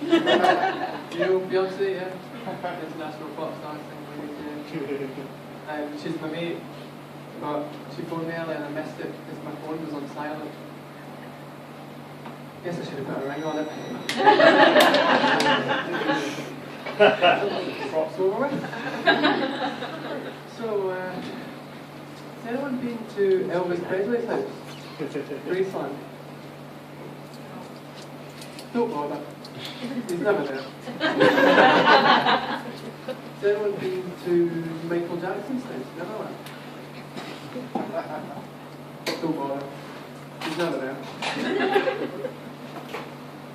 You know Beyonce, yeah? International pop star singer. She's my mate, but she phoned me earlier and I missed it because my phone was on silent. Guess I should have put a ring on it. Props over with. So, has anyone been to Elvis Presley's house? Graceland? Don't bother. He's never there. Has anyone been to Michael Jackson's house? Neverland? Don't bother. He's never there.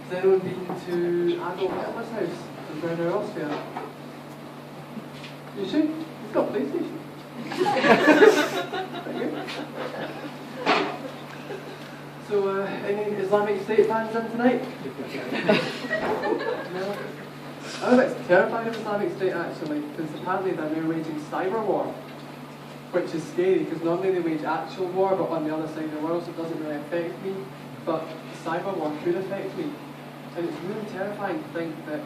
Has anyone been to Adolf Hitler's house in Bernau, Austria? You should. He's got a PlayStation. So, any Islamic State fans in tonight? No? I'm a bit terrified of Islamic State actually, because apparently they're now waging cyber war, which is scary, because normally they wage actual war, but on the other side of the world, so it doesn't really affect me, but cyber war could affect me. And it's really terrifying to think that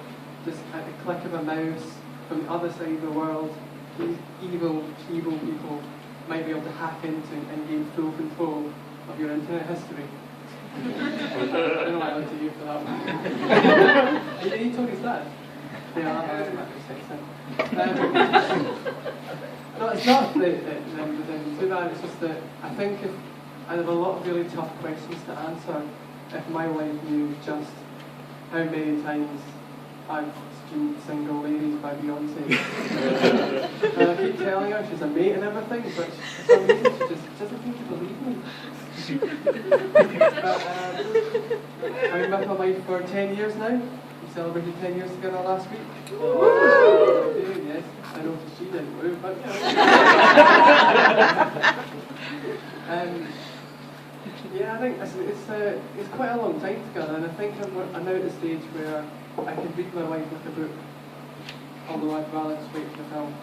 just at the click of a mouse from the other side of the world, these evil people might be able to hack into and gain full control of your internet history. I don't know why I looked at you for that one. Are you Tony's dad? Yeah, I'm no, it's not them too bad, it's just that I think I have a lot of really tough questions to answer if my wife knew just how many times I've streamed Single Ladies by Beyonce. And I keep telling her she's a mate and everything, but for some reason she just doesn't seem to believe me. But, I've been with my wife for 10 years now. We celebrated 10 years together last week. Woo! Yes, I know she didn't woo, but yeah, I think it's quite a long time together, and I think I'm now at the stage where I can read my wife like a book, although I'd rather just wait for the film.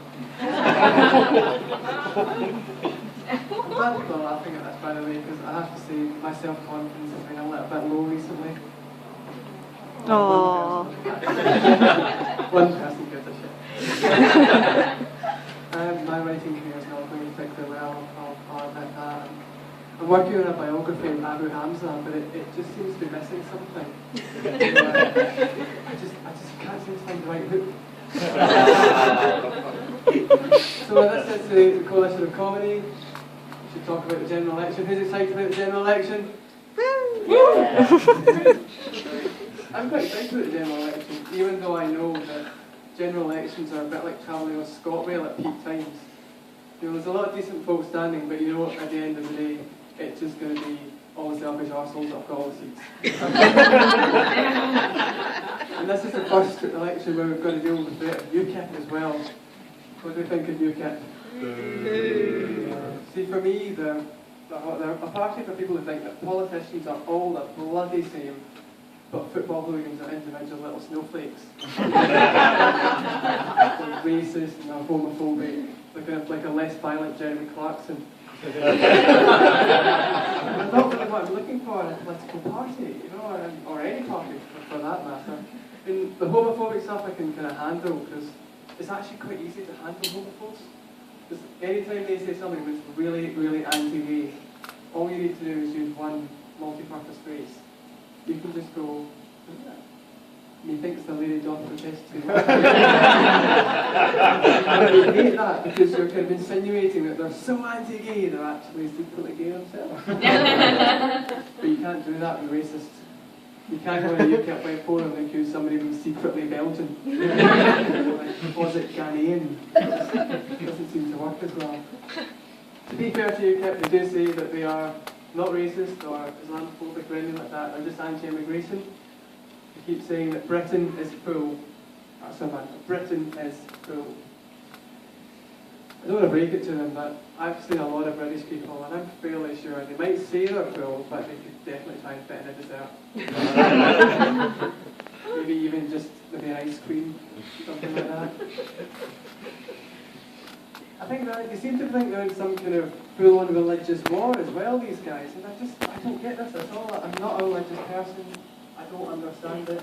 I'm glad people are laughing at this, by the way, because I have to say my self-confidence has been a little bit low recently. Aww. One person gives a shit. My writing career is not going particularly well. I'll admit that. I'm working on a biography of Abu Hamza, but it just seems to be missing something. I just can't seem to find the right hook. So this is the Coalition of Comedy. We should talk about the general election. Who's excited about the general election? I'm quite excited about the general election, even though I know that general elections are a bit like travelling with ScotRail at peak times. You know, there's a lot of decent folks standing, but you know, at the end of the day, it's just going to be all the selfish arseholes that have got all the seats. And this is the first election where we've got to deal with the threat of UKIP as well. What do we think of UKIP? See, for me, they're a party for people who think that politicians are all the bloody same, but football hooligans are individual little snowflakes. They're racist and they're homophobic. They're kind of like a less violent Jeremy Clarkson. That's not really what I'm looking for in a political party, you know, or any party for that matter. And the homophobic stuff I can kind of handle, because it's actually quite easy to handle homophobes. Because anytime they say something that's really, really anti-gay, all you need to do is use one multi-purpose phrase. You can just go, yeah. Methinks the lady doth protest too much. You hate that because you're kind of insinuating that they're so anti-gay they're actually secretly gay themselves. But you can't do that with racists. You can't go on a UKIP web forum and accuse somebody of being secretly Belgian. Like, was it Ghanaian? It doesn't seem to work as well. To be fair to UKIP, they do say that they are not racist or Islamophobic or anything like that, they're just anti-immigration. They keep saying that Britain is full. That's so bad. Britain is full. I don't want to break it to them, but I've seen a lot of British people, and I'm fairly sure they might say they're full, but they could definitely try and fit in a dessert. Maybe even just maybe an ice cream, something like that. I think that they seem to think they're in some kind of full-on religious war as well, these guys, and I don't get this at all. I'm not a religious person. I don't understand it.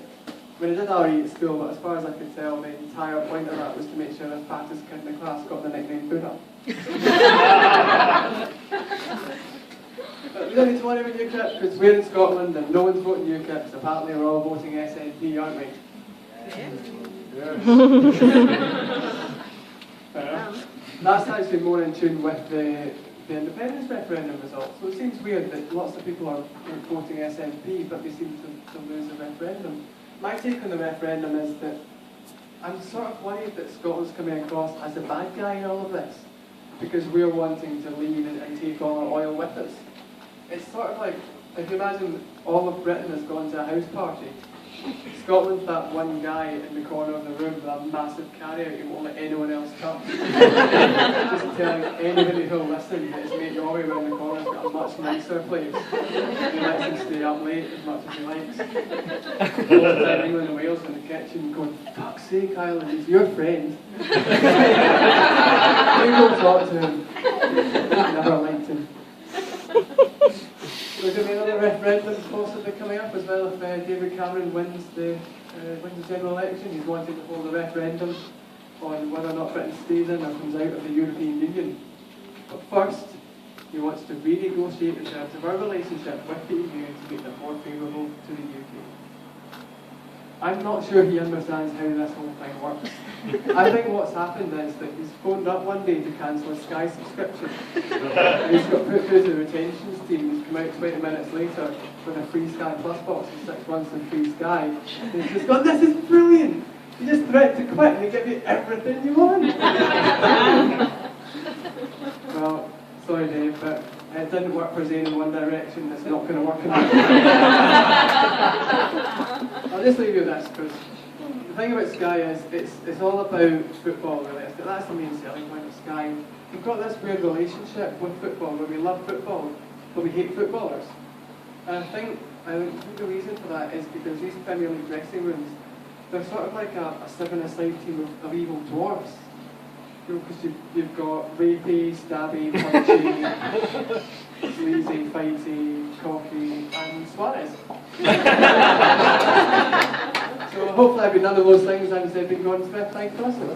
when I did RE at school, but as far as I could tell, the entire point of that was to make sure the fattest kid in the class got the nickname Buddha. But we don't need to worry about UKIP, because we're in Scotland and no one's voting UKIP, because apparently we're all voting SNP, aren't we? Yeah. That's actually more in tune with the independence referendum results. So it seems weird that lots of people are voting SNP, but they seem to lose the referendum. My take on the referendum is that I'm sort of worried that Scotland's coming across as the bad guy in all of this, because we're wanting to leave and take all our oil with us. It's sort of like, if you imagine all of Britain has gone to a house party, Scotland's that one guy in the corner of the room with a massive carrier who won't let anyone else touch. Just telling anybody who'll listen that his mate Rory around the corner's got a much nicer place. He lets him stay up late as much as he likes. All of England and Wales in the kitchen going, fuck's sake, Ireland, he's your friend. You go talk to him. Never liked him. There's going to be another referendum possibly coming up as well if David Cameron wins the general election. He's wanting to hold a referendum on whether or not Britain stays in or comes out of the European Union. But first, he wants to renegotiate in terms of our relationship with the EU to make them more favourable to the UK. I'm not sure he understands how this whole thing works. I think what's happened is that he's phoned up one day to cancel his Sky subscription. He's got put through to the retentions team. He's come out 20 minutes later with a free Sky Plus box and 6 months of free Sky. And he's just gone, this is brilliant! You just threaten to quit and they give you everything you want. Well, sorry Dave, but it didn't work for Zayn in one direction, it's not going to work in another. I'll just leave you with this, because the thing about Sky is it's all about football really. That's the main selling point of Sky. We've got this weird relationship with football where we love football, but we hate footballers. And I think the reason for that is because these Premier League dressing rooms, they're sort of like a 7-a-side team of evil dwarfs. Because you've got rapey, stabby, punchy, sleazy, fighty, cocky, and Suarez. So hopefully I've been none of those things and said, been Gordon Smith. Thanks for listening.